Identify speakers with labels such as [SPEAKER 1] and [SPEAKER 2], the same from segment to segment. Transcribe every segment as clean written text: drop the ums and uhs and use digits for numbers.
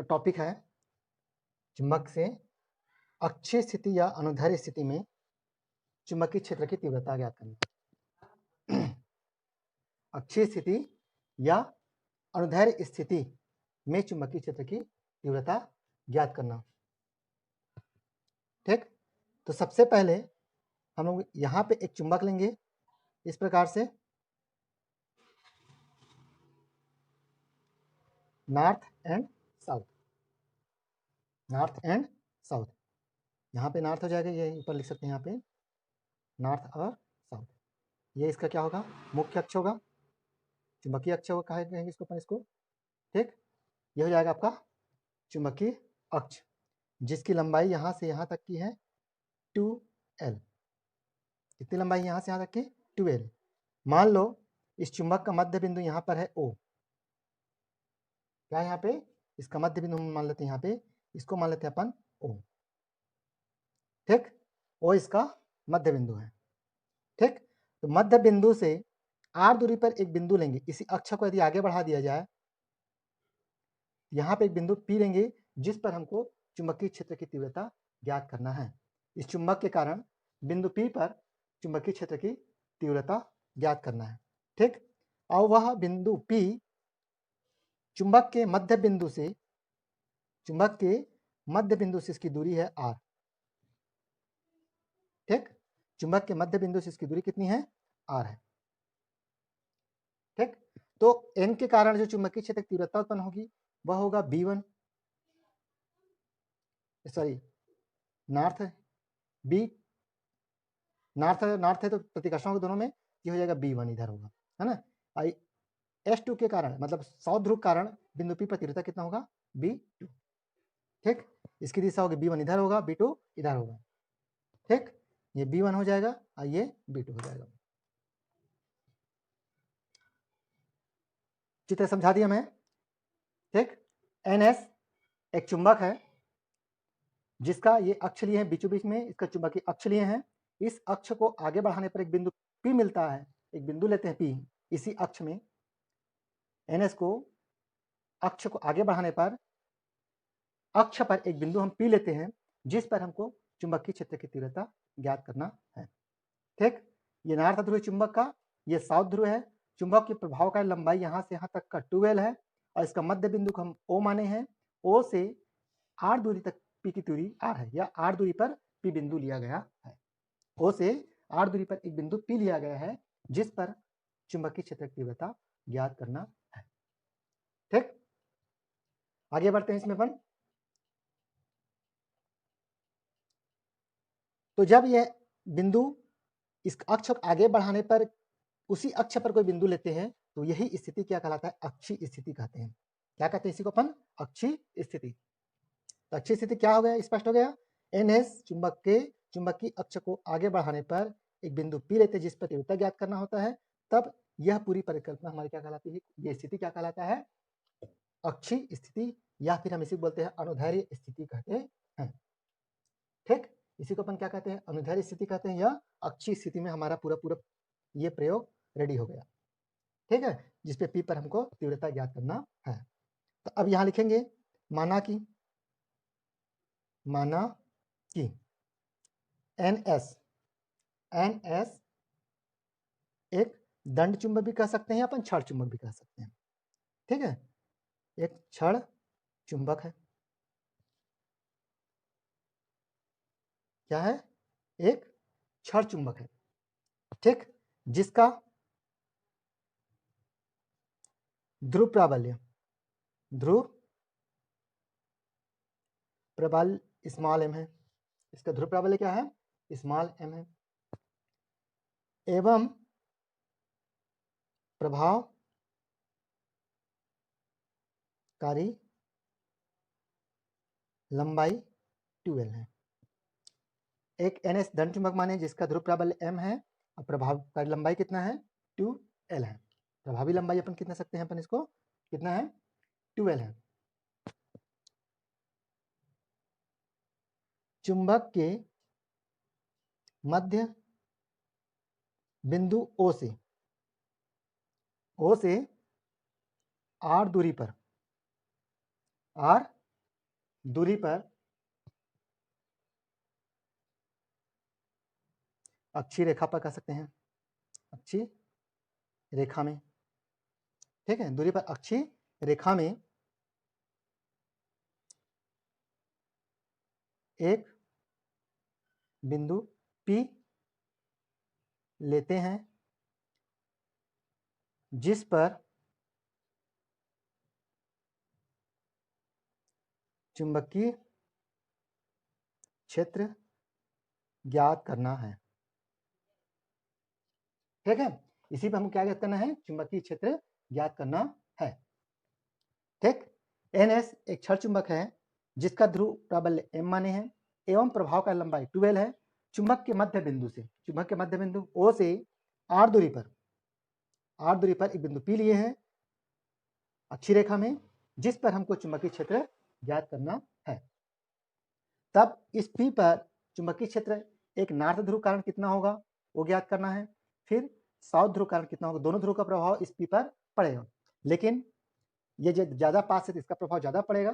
[SPEAKER 1] Topic है चुंबक से अक्षीय स्थिति या अनुदैर्ध्य स्थिति में चुंबकीय क्षेत्र की तीव्रता ज्ञात करना। अक्षीय स्थिति या अनुदैर्ध्य स्थिति में चुंबकीय क्षेत्र की तीव्रता ज्ञात करना। ठीक, तो सबसे पहले हम लोग यहाँ पे एक चुंबक लेंगे इस प्रकार से, north and south, north and south. यहाँ पे नॉर्थ हो जाएगा, ये ऊपर लिख सकते हैं यहाँ पे नॉर्थ और साउथ। ये इसका क्या होगा, मुख्य अक्ष होगा, चुंबकीय अक्ष होगा, कहा कहेंगे इसको अपन इसको। ठीक, ये हो जाएगा आपका चुंबकीय अक्ष, जिसकी लंबाई यहाँ से यहाँ तक की है 2L। कितनी लंबाई यहाँ से यहाँ तक की 2L। मान लो इस चुंबक का मध्य बिंदु यहाँ पर है O। क्या यहाँ पे इसका मध्य बिंदु मान लेते हैं, यहाँ पे इसको मान लेते हैं अपन O। ठीक, O इसका मध्य बिंदु है। ठीक, तो मध्य बिंदु से R दूरी पर एक बिंदु लेंगे। इसी अक्ष को यदि आगे बढ़ा दिया जाए, यहाँ पे एक बिंदु P लेंगे जिस पर हमको चुंबकीय क्षेत्र की तीव्रता ज्ञात करना है। इस चुंबक के कारण बिंदु P पर चुंबकीय क्षेत्र की तीव्रता ज्ञात करना है। ठीक, और वह बिंदु P चुंबक के मध्य बिंदु से, चुंबक के मध्य बिंदु से इसकी दूरी है R। ठीक, चुंबक के मध्य बिंदु से इसकी दूरी कितनी है, R है। ठीक, तो N के कारण जो चुंबकीय क्षेत्र की तीव्रता उत्पन्न होगी वह होगा B1, sorry north B, north north है तो प्रतिकर्षण होगा दोनों में, ये हो जाएगा B1 इधर होगा, है ना। S2 के कारण मतलब साउथ ध्रुव कारण बिंदु P पर तीव्रता कितना होगा, B2। ठीक, इसकी दिशा होगी B1 इधर होगा, B2 इधर होगा। ठीक, ये B1 हो जाएगा और ये B2 हो जाएगा। चित्र समझा दिया मैं। ठीक, NS एक चुंबक है जिसका ये अक्ष लिए हैं, बीचों बीच में इसका चुंबकीय अक्ष लिए हैं। इस अक्ष को आगे बढ़ाने पर एक बिंदु P मिलता है, एक बिंदु लेते हैं P इसी अक्ष में। NS को अक्ष को आगे बढ़ाने पर अक्ष पर एक बिंदु हम P लेते हैं जिस पर हमको चुंबकीय क्षेत्र की तीव्रता ज्ञात करना है। ठीक, ये नॉर्थ ध्रुव चुंबक का, ये साउथ ध्रुव है। चुंबक की प्रभावकारी लंबाई यहाँ से यहाँ तक का 2L है और इसका मध्य बिंदु को हम O माने हैं। O से R दूरी तक P की दूरी R है, या R दूरी पर P बिंदु लिया गया है। O से R दूरी पर एक बिंदु P लिया गया है जिस पर चुंबकीय क्षेत्र की तीव्रता ज्ञात करना है। ठीक, आगे बढ़ते हैं इसमें अपन। तो जब यह बिंदु इस अक्ष को आगे बढ़ाने पर उसी अक्ष पर कोई बिंदु लेते हैं तो यही स्थिति क्या कहलाता है, अक्षीय स्थिति कहते हैं। क्या कहते हैं इसी को अपन, अक्षीय स्थिति। तो अक्षीय स्थिति क्या हो गया, स्पष्ट हो गया। NS चुंबक के चुंबकीय अक्ष को आगे बढ़ाने पर एक बिंदु P लेते हैं जिस पर तीव्रता ज्ञात करना होता है, तब यह पूरी परिकल्पना हमारी क्या कहलाती है, ये स्थिति क्या कहलाता है, अक्षीय स्थिति, या फिर हम इसी बोलते हैं अनुदैर्ध्य स्थिति कहते हैं। ठीक, इसी को अपन क्या कहते हैं, अनुदैर्ध्य स्थिति कहते हैं, या अक्षीय स्थिति में हमारा पूरा पूरा ये प्रयोग रेडी हो गया। ठीक है, जिसपे P पर हमको तीव्रता ज्ञात करना है। तो अब यहां लिखेंगे माना कि NS एक दंड चुंबक भी कह सकते हैं, अपन क्षण चुंबक भी कह सकते हैं। ठीक है, एक क्षण चुंबक है। क्या है, एक क्षण चुंबक है। ठीक, जिसका ध्रुव प्राबल्य स्मॉल m है। इसका ध्रुव प्राबल्य क्या है, स्मॉल m है, एवं प्रभावकारी लंबाई 2L है। एक NS दंड चुंबक माने जिसका ध्रुव प्राबल्य m है और प्रभावकारी लंबाई कितना है, 2L है। प्रभावी लंबाई अपन कितना सकते हैं, अपन इसको कितना है, 2L है। चुंबक के मध्य बिंदु O से R दूरी पर दूरी पर अक्षीय रेखा पर कह सकते हैं, अक्षीय रेखा में, ठीक है, दूरी पर अक्षीय रेखा में एक बिंदु P लेते हैं जिस पर चुंबकीय क्षेत्र ज्ञात करना है, ठीक है। इसी पर हम क्या ज्ञात करना है, चुंबकीय क्षेत्र ज्ञात करना है, ठीक। NS एक क्षण चुंबक है जिसका ध्रुव प्राबल्य m माने हैं एवं प्रभाव का लंबाई 12 है। चुंबक के मध्य बिंदु से, चुंबक के मध्य बिंदु O से r दूरी पर एक बिंदु P लिए हैं अक्षीय रेखा में, जिस पर हमको चुंबकीय क्षेत्र ज्ञात करना है। तब इस P पर चुंबकीय क्षेत्र एक नार्थ ध्रुव कारण कितना होगा वो ज्ञात करना है, फिर साउथ ध्रुव कारण कितना होगा, दोनों ध्रुव का प्रभाव इस P पर पड़ेगा, लेकिन ये ज्यादा पास है तो इसका प्रभाव ज्यादा पड़ेगा,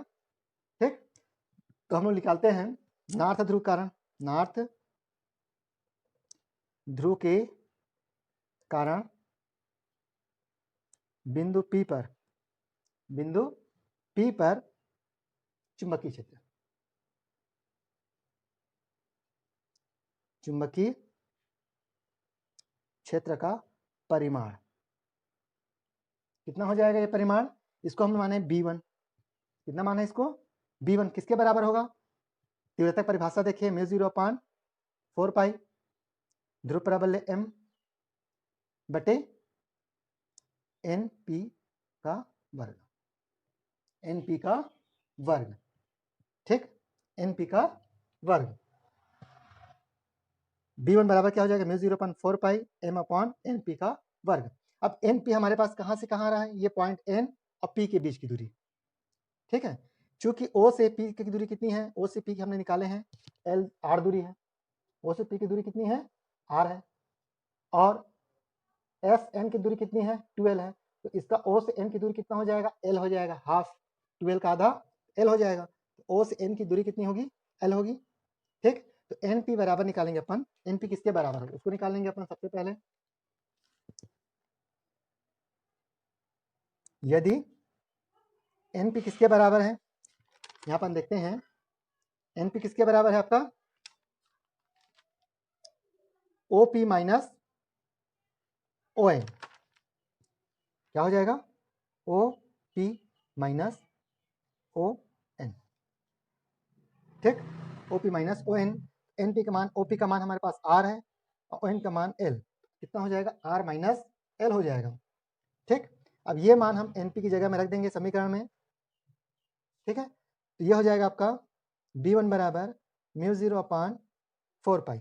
[SPEAKER 1] ठीक। तो हम लोग निकालते हैं नार्थ ध्रुव कारण, नार्थ ध्रुव के कारण बिंदु P पर चुंबकीय क्षेत्र, चुंबकीय क्षेत्र का परिमाण कितना हो जाएगा, ये परिमाण इसको हम माने B1, कितना माने इसको B1, किसके बराबर होगा, तीव्रता परिभाषा देखिए μ0/4 पाई ध्रुव प्राबल्य m बटे NP का वर्ग, NP का वर्ग, ठीक, NP का वर्ग। B1 बराबर क्या हो जाएगा μ0/4 पाई m/NP का वर्ग। अब NP हमारे पास कहां से कहां रहा है, ये पॉइंट N और P के बीच की दूरी, ठीक है। चूंकि O से P की दूरी कितनी है, O से P की हमने निकाले हैं L R दूरी है, O से P की दूरी कितनी है R है, और FN की दूरी कितनी है 12 है, तो इसका O से N की दूरी कितना हो जाएगा, L हो जाएगा, हाफ, 12 का आधा L हो जाएगा, तो O से N की दूरी कितनी होगी, L होगी, ठीक। तो NP बराबर निकालेंगे अपन, NP किसके बराबर होगा उसको निकालेंगे अपन सबसे पहले। यदि NP किसके बराबर है, यहां पर देखते हैं NP किसके बराबर है आपका OP माइनस ON, क्या हो जाएगा OP माइनस ON, ठीक, OP माइनस ON। NP का मान, OP का मान हमारे पास R है और ON का मान L, कितना हो जाएगा R माइनस L हो जाएगा, ठीक। अब ये मान हम NP की जगह में रख देंगे समीकरण में, ठीक है। तो ये हो जाएगा आपका B1 बराबर μ0/4 पाई,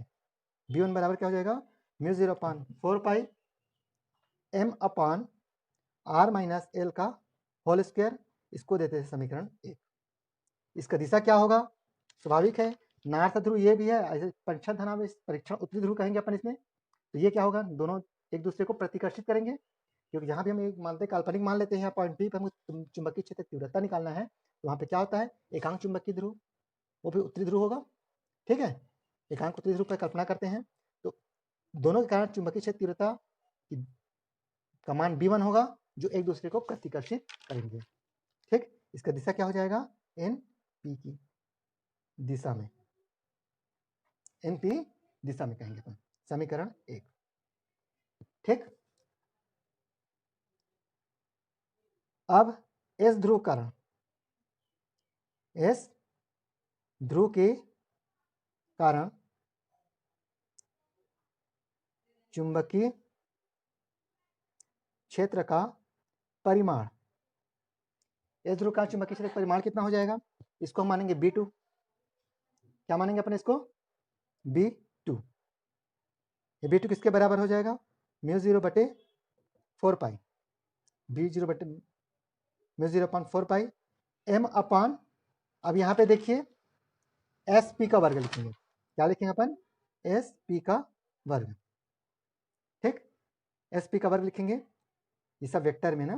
[SPEAKER 1] B1 बराबर क्या हो जाएगा μ0/4 पाई m/R माइनस L का होल स्क्वायर, इसको देते हैं समीकरण 1। इसका दिशा क्या होगा, स्वाभाविक है नार्थ ध्रुव ये भी है, ऐसे परीक्षण धनावेश, परीक्षण उत्तरी ध्रुव कहेंगे अपन इसमें, तो ये क्या होगा, दोनों एक दूसरे को प्रतिकर्षित करेंगे, क्योंकि जहां भी हम एक मानते काल्पनिक मान लेते हैं पॉइंट P पर हमको चुंबकीय क्षेत्र तीव्रता निकालना है, तो वहां पे क्या होता है एकांक चुंबकीय ध्रुव, वो भी उत्तरी ध्रुव होगा, ठीक है, एकांक उत्तरी ध्रुव पर कल्पना करते हैं, तो दोनों के कारण चुंबकीय क्षेत्र तीव्रता का मान B1 होगा जो एक दूसरे को प्रतिकर्षित करेंगे, ठीक। इसका दिशा क्या हो जाएगा NP की दिशा में, NP दिशा में कहेंगे अपन, समीकरण 1, ठीक। अब S ध्रुव कारण, S ध्रुव के कारण चुंबकीय क्षेत्र का परिमाण, S ध्रुव का चुंबकीय क्षेत्र का परिमाण कितना हो जाएगा, इसको हम मानेंगे B2, क्या मानेंगे अपन इसको B2, ये B2 किसके बराबर हो जाएगा μ0/4 पाई, μ0/4 पाई m/, अब यहाँ पे देखिए SP का वर्ग लिखेंगे, क्या लिखेंगे अपन SP का वर्ग, ठीक, SP का वर्ग लिखेंगे, ये सब वेक्टर में ना,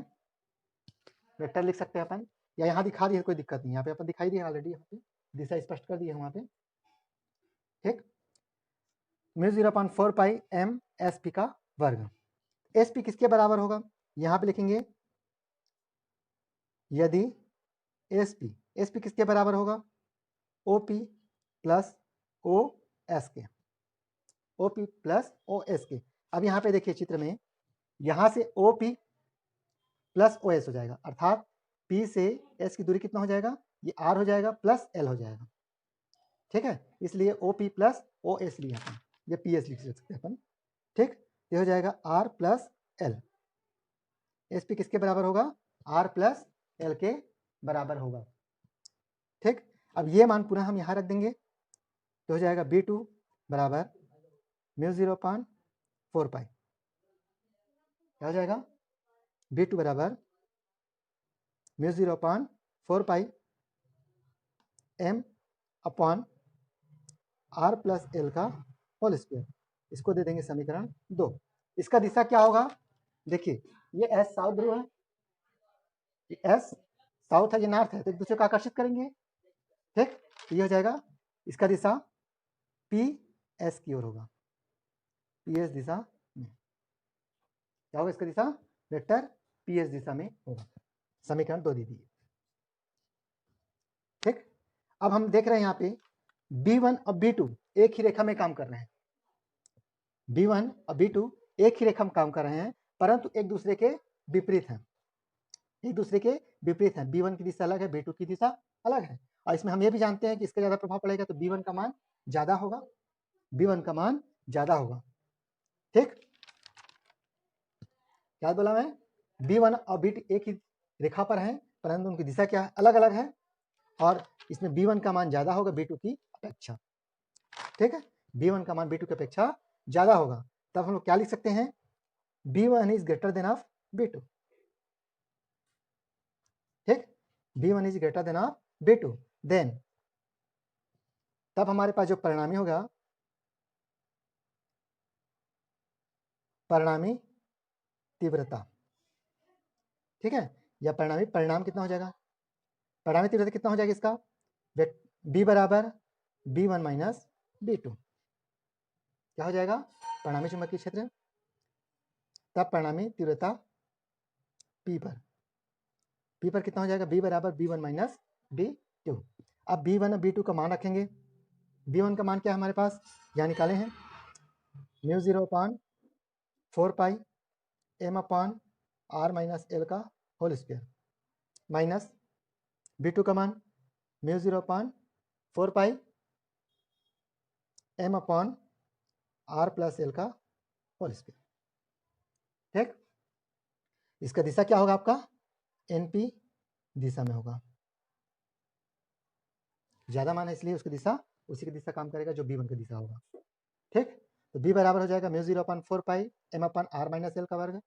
[SPEAKER 1] वेक्टर लिख सकते हैं अपन, या यहाँ दिखा दिए कोई दिक्कत नहीं, यहाँ पे अपन दिखाई दिए ऑलरेडी, यहाँ पे दिशा स्पष्ट कर दी है वहाँ पे। ठीक, μ0/4 पाई m SP का वर्ग। SP किसके बराबर होगा, यहाँ पे लिखेंगे यदि SP किसके बराबर होगा, OP प्लस OS के, OP प्लस OS के। अब यहाँ पे देखिए चित्र में, यहाँ से OP प्लस OS हो जाएगा, अर्थात P से S की दूरी कितना हो जाएगा, ये R हो जाएगा प्लस L हो जाएगा। ठीक है, इसलिए OP प्लस OS लिया अपन, ये PS लिख सकते हैं अपन। ठीक, ये हो जाएगा R प्लस L। SP किसके बराबर होगा, R प्लस L के बराबर होगा। ठीक, अब ये मान पुनः हम यहाँ रख देंगे, तो हो जाएगा B2 बराबर μ0/4 पाई, क्या हो जाएगा, B2 बराबर μ0/4 पाई m upon R plus L का होल स्क्वायर। इसको दे देंगे समीकरण 2। इसका दिशा क्या होगा, देखिए ये S साउथ ध्रुव है, ये S साउथ है, ये नॉर्थ है, तो एक दूसरे को आकर्षित करेंगे। ठीक, तो ये हो जाएगा, इसका दिशा PS की ओर होगा, PS दिशा में क्या होगा, इसका दिशा वेक्टर PS दिशा में होगा। समीकरण 2 दे दिए। ठीक, अब हम देख रहे हैं यहाँ पे B1 और B2 एक ही रेखा में काम कर रहे हैं, B1 और B2 एक ही रेखा में काम कर रहे हैं, परंतु एक दूसरे के विपरीत हैं, एक दूसरे के विपरीत हैं। B1 की दिशा अलग है, B2 की दिशा अलग है, और इसमें हम ये भी जानते हैं कि इसका ज्यादा प्रभाव पड़ेगा तो B1 का मान ज्यादा होगा, B1 का मान ज्यादा होगा। ठीक, क्या बोला मैं, B1 और B2 एक ही रेखा पर हैं, परंतु उनकी दिशा क्या है, अलग अलग है, और इसमें B1 का मान ज्यादा होगा B2 की अपेक्षा। ठीक है, B1 का मान B2 की अपेक्षा ज्यादा होगा, तब हम लोग क्या लिख सकते हैं, B1 is greater than of B2। ठीक, B1 is greater than of B2, then तब हमारे पास जो परिणामी होगा, परिणामी तीव्रता, ठीक है, या परिणाम कितना हो जाएगा, परिणामी तीव्रता कितना हो जाएगा इसका, B बराबर B1 माइनस B2, क्या हो जाएगा, परिणामी चुंबकीय क्षेत्र, तब परिणामी तीव्रता P पर कितना हो जाएगा, B बराबर B1 माइनस B2। अब B1 और B2 का मान रखेंगे, B1 का मान क्या है हमारे पास, यहाँ निकाले हैं μ0/4 पाई m upon R minus L का होल स्क्वायर, माइनस B2 का मान μ0/4 पाई m upon R plus L का होल स्क्वायर। ठीक, इसका दिशा क्या होगा आपका, NP दिशा में होगा, ज्यादा मान है इसलिए उसकी दिशा उसी की दिशा काम करेगा जो B1 की दिशा होगा। ठीक, तो B बराबर हो जाएगा μ0/4 पाई m upon R minus L का वर्ग,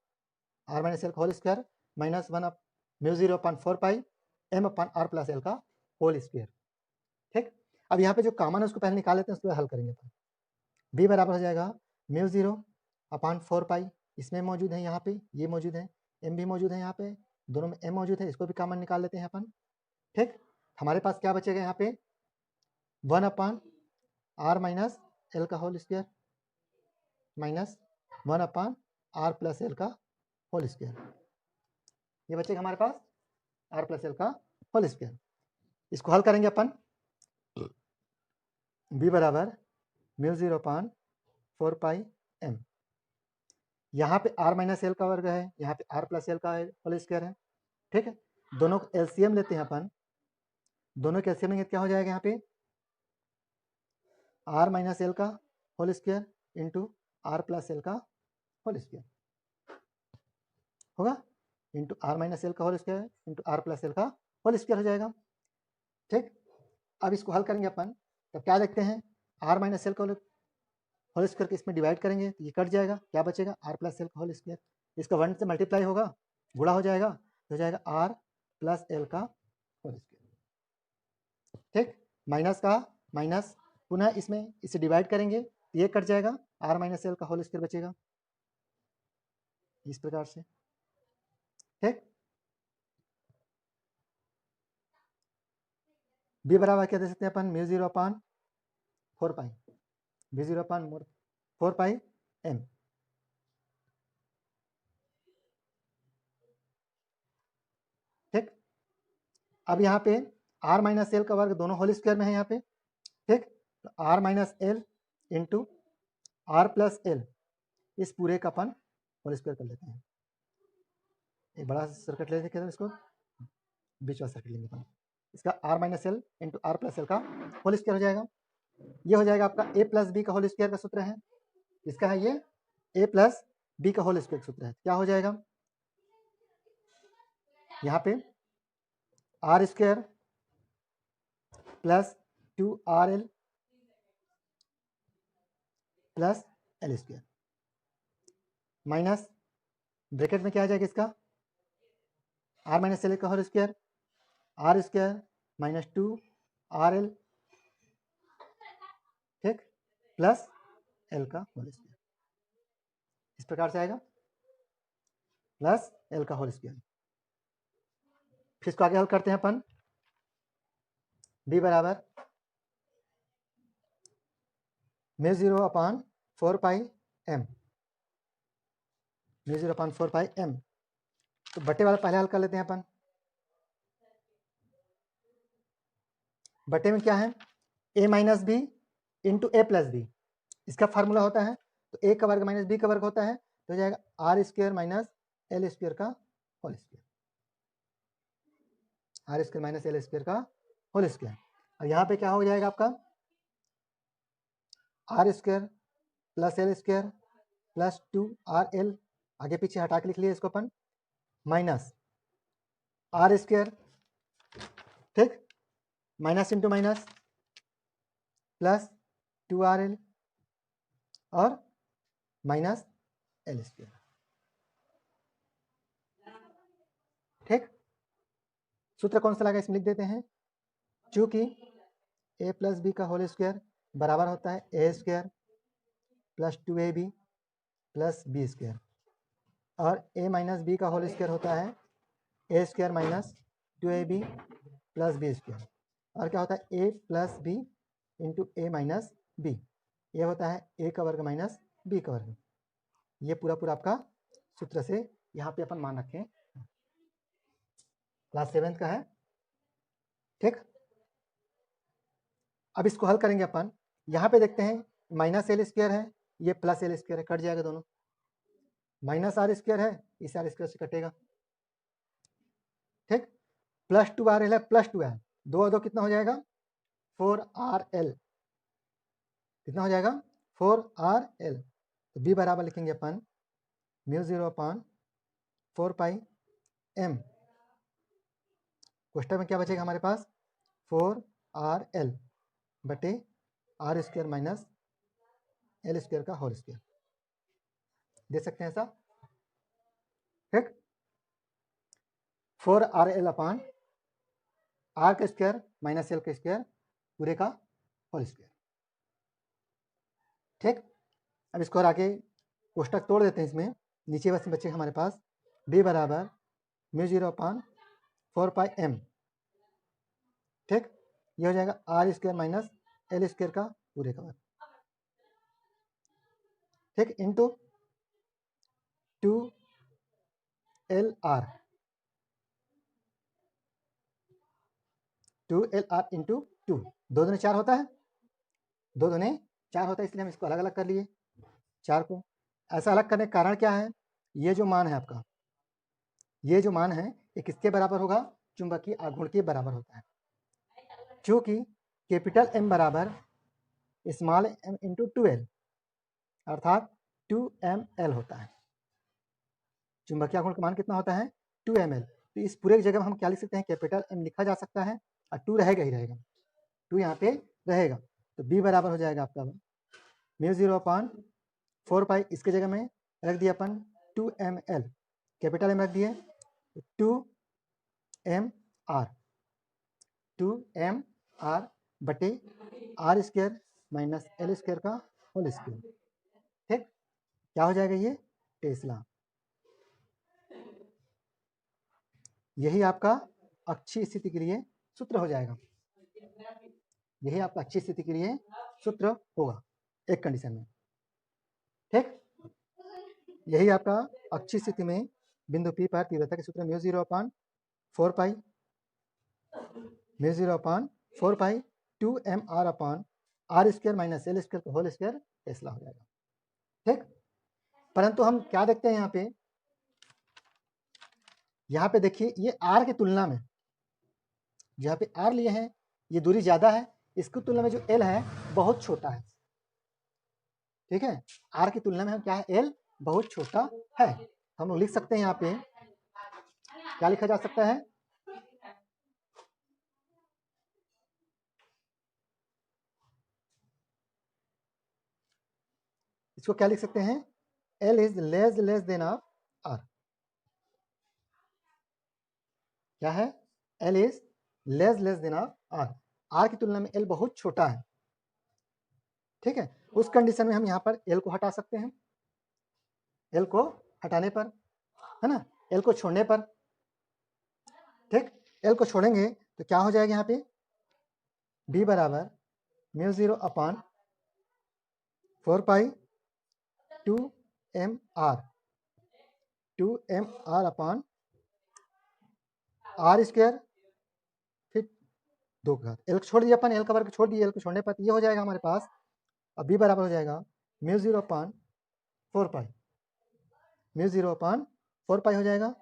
[SPEAKER 1] R माइनस L का होल स्क्वायर, माइनस 1 μ0/4 पाई m upon R plus L का होल स्क्वायर। ठीक, अब यहाँ पे जो कॉमन है उसको पहले निकाल लेते हैं, उसके बाद हल करेंगे। B बराबर हो जाएगा μ0/4 पाई, इसमें मौजूद है, यहाँ पे ये मौजूद है, m भी मौजूद है, यहाँ पे दोनों में m मौजूद है, इसको भी कॉमन निकाल लेते हैं अपन। ठीक, हमारे पास क्या बचेगा यहाँ पे 1/R माइनस L का whole square, minus 1/R plus L का होल स्क्वायर, ये बचेगा हमारे पास R प्लस L का होल स्क्वायर। इसको हल करेंगे अपन, B बराबर μ0/4 पाई m, यहाँ पे R माइनस L का वर्ग है, यहाँ पे R प्लस L का होल स्क्वायर है। ठीक है, दोनों को LCM लेते हैं अपन, दोनों के LCM लेंगे क्या हो जाएगा, यहाँ पे R माइनस L का whole square into R plus L का होल स्क्वायर होगा, इंटू R माइनस L का whole square into R plus L का होल स्क्वायर हो जाएगा। ठीक, अब इसको हल करेंगे अपन, तो क्या देखते हैं, R माइनस L का होल स्क्वायर इसमें डिवाइड करेंगे तो ये कट जाएगा, क्या बचेगा, R प्लस L का होल स्क्वायर, इसका 1 से मल्टीप्लाई होगा, गुणा हो जाएगा, तो हो जाएगा R प्लस L का होल स्क्वायर। ठीक, माइनस का माइनस, पुनः इसमें इसे डिवाइड करेंगे तो ये कट जाएगा, R माइनस L का होल स्क्वायर बचेगा इस प्रकार से। ठीक, बी बराबर क्या दे सकते हैं अपन, म्यू 0 अपान 4 पाई, बी 0 अपान 4 पाई एम। ठीक, अब यहाँ पे आर माइनस एल का वर्ग दोनों होल स्क्वायर में है यहाँ पे। ठीक, तो R minus L into R plus L, इस पूरे का अपन होल स्क्वायर कर लेते हैं। एक बड़ा सर्किट ले लेते हैं, इसको बीच वाला सर्किट लेंगे अपन। इसका R minus L into R plus L का होल स्क्वायर हो जाएगा। ये हो जाएगा आपका ए प्लस बी का होल स्क्वायर का सूत्र है। इसका है ये ए प्लस बी का होल स्क्वायर सूत्र है। क्या हो जाएगा यहाँ पे, आर स्क्वायर प्लस 2RL प्लस एल स्क्वायर माइनस ब्रैकेट में क्या आ जाएगा इसका, आर माइनस एल का whole square, R square minus 2RL, ठीक, प्लस एल का होल स्क्वायर। इस प्रकार से आएगा प्लस एल का होल स्क्वायर। फिर इसको आगे हल करते हैं अपन। बी बराबर mu 0 upon 4 pi M, mu 0 upon 4 pi M. तो बटे वाला पहले हल कर लेते हैं अपन। बटे में क्या है, ए माइनस बी इंटू ए प्लस बी, इसका फार्मूला होता है। तो ए का वर्ग माइनस बी का वर्ग होता है, तो हो जाएगा R square minus L square का whole square, R square minus L square का होल स्क्वायर। और यहाँ पे क्या हो जाएगा आपका, R square plus L square plus 2RL, आगे पीछे हटा के लिख लिया इसको अपन, माइनस आर स्क्वायर, ठीक, minus into minus plus 2RL और माइनस एल स्क्वायर। ठीक, सूत्र कौन सा लगा इसमें लिख देते हैं। चूंकि ए प्लस बी का होल स्क्वायर बराबर होता है A square plus 2AB plus B square, और ए माइनस बी का होल स्क्वायर होता है A square minus 2AB plus B square, और क्या होता है A plus B into A minus B, ये होता है ए का वर्ग माइनस बी का वर्ग। ये पूरा पूरा आपका सूत्र से यहाँ पे अपन मान रखें, क्लास 7th का है। ठीक, अब इसको हल करेंगे अपन। यहाँ पे देखते हैं माइनस एल स्क्वायर है, ये प्लस एल स्क्वायर है, कट जाएगा दोनों। माइनस आर स्क्वायर है, इस आर स्क्वायर से कटेगा। ठीक, प्लस 2RL है, प्लस 2 है, दो और दो कितना हो जाएगा 4RL, कितना हो जाएगा 4RL। तो बी बराबर लिखेंगे अपन mu 0 upon 4 pi M, question में क्या बचेगा हमारे पास 4RL बटे R square minus L square का होल स्क्वायर, दे सकते हैं ऐसा। ठीक, 4RL अपान आर का स्क्वायर माइनस एल का स्क्वायर पूरे का होल स्क्वायर। ठीक, अब इसको और आगे कोष्टक तोड़ देते हैं, इसमें नीचे बस बचे हमारे पास बी बराबर म्यू 0 अपान 4 पाई एम। ठीक, ये हो जाएगा R square minus L square का पूरे का वर्ग, ठीक, इंटू 2LR, 2LR इंटू 2, दो दूने 4 होता है, दो दूने 4 होता है, इसलिए हम इसको अलग अलग कर लिए 4 को। ऐसा अलग करने का कारण क्या है, ये जो मान है आपका, ये जो मान है ये किसके बराबर होगा, चुंबकीय आघूर्ण के बराबर होता है। क्योंकि कैपिटल M बराबर स्मॉल m इंटू 2L, अर्थात 2mL होता है। चुंबकीय आघूर्ण का मान कितना होता है 2mL। तो इस पूरे जगह हम क्या लिख सकते हैं, कैपिटल M लिखा जा सकता है, और 2 रहेगा ही रहेगा, 2 यहाँ पे रहेगा। तो B बराबर हो जाएगा आपका म्यू 0 अपान 4 पाई, इसके जगह में रख दिया अपन 2mL, कैपिटल M रख दिए 2mR, 2mR बटे R square minus L square का होल स्क्वायर। ठीक, क्या हो जाएगा ये टेस्ला। यही आपका अक्षीय स्थिति के लिए सूत्र हो जाएगा। यही आपका अच्छी स्थिति के लिए सूत्र होगा एक कंडीशन में। ठीक, यही आपका अच्छी स्थिति में बिंदु P पर तीव्रता के सूत्र mu 0/4 pi 2 mr upon r square minus L square whole square tesla हो जाएगा। ठीक, परंतु हम क्या देखते हैं यहाँ पे देखिए ये r की तुलना में जहाँ पे r लिए हैं ये दूरी ज्यादा है, इसकी तुलना में जो l है बहुत छोटा है। ठीक है, r की तुलना में हम क्या है l बहुत छोटा है। हम लोग लिख सकते हैं यहाँ पे क्या लिखा जा सकता है, इसको क्या लिख सकते हैं, L is less than of R। क्या है, L is less than of R। R की तुलना में L बहुत छोटा है। ठीक है, उस कंडीशन में हम यहाँ पर L को हटा सकते हैं। L को हटाने पर है ना, L को छोड़ने पर, ठीक, L को छोड़ेंगे तो क्या हो जाएगा यहाँ पे B बराबर mu 0/4 pi 2 mr upon r square फिर 2 का घात। L छोड़ दिया अपन, L का वर्ग छोड़ दिया, L को छोड़ने पर ये हो जाएगा हमारे पास, अब B बराबर हो जाएगा म्यू 0/4 पाई, म्यू 0/4 पाई हो जाएगा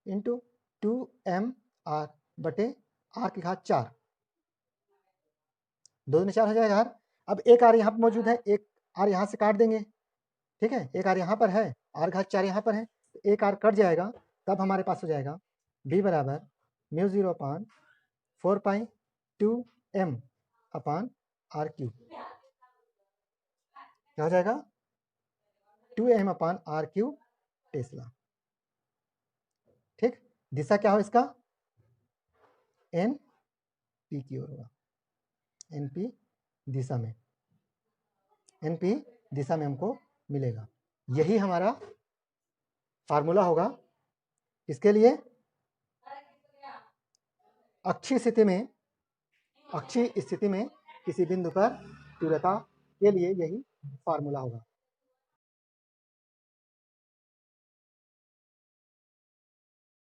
[SPEAKER 1] इंटू 2mr बटे r की घात 4, 2 में 4 हो जाएगा r। अब एक r यहाँ पर मौजूद है, एक r यहाँ से काट देंगे। ठीक है, एक r यहाँ पर है, r घात 4 यहाँ पर है, तो एक r कट जाएगा, तब हमारे पास हो जाएगा b बराबर म्यू 0/4 पाई 2m अपॉन r क्यूब। क्या हो जाएगा 2m upon r cube Tesla. ठीक, दिशा क्या हो इसका, NP की ओर होगा, NP दिशा में, NP दिशा में हमको मिलेगा। यही हमारा फार्मूला होगा इसके लिए अक्षीय स्थिति में किसी बिंदु पर तीव्रता के लिए यही फार्मूला होगा।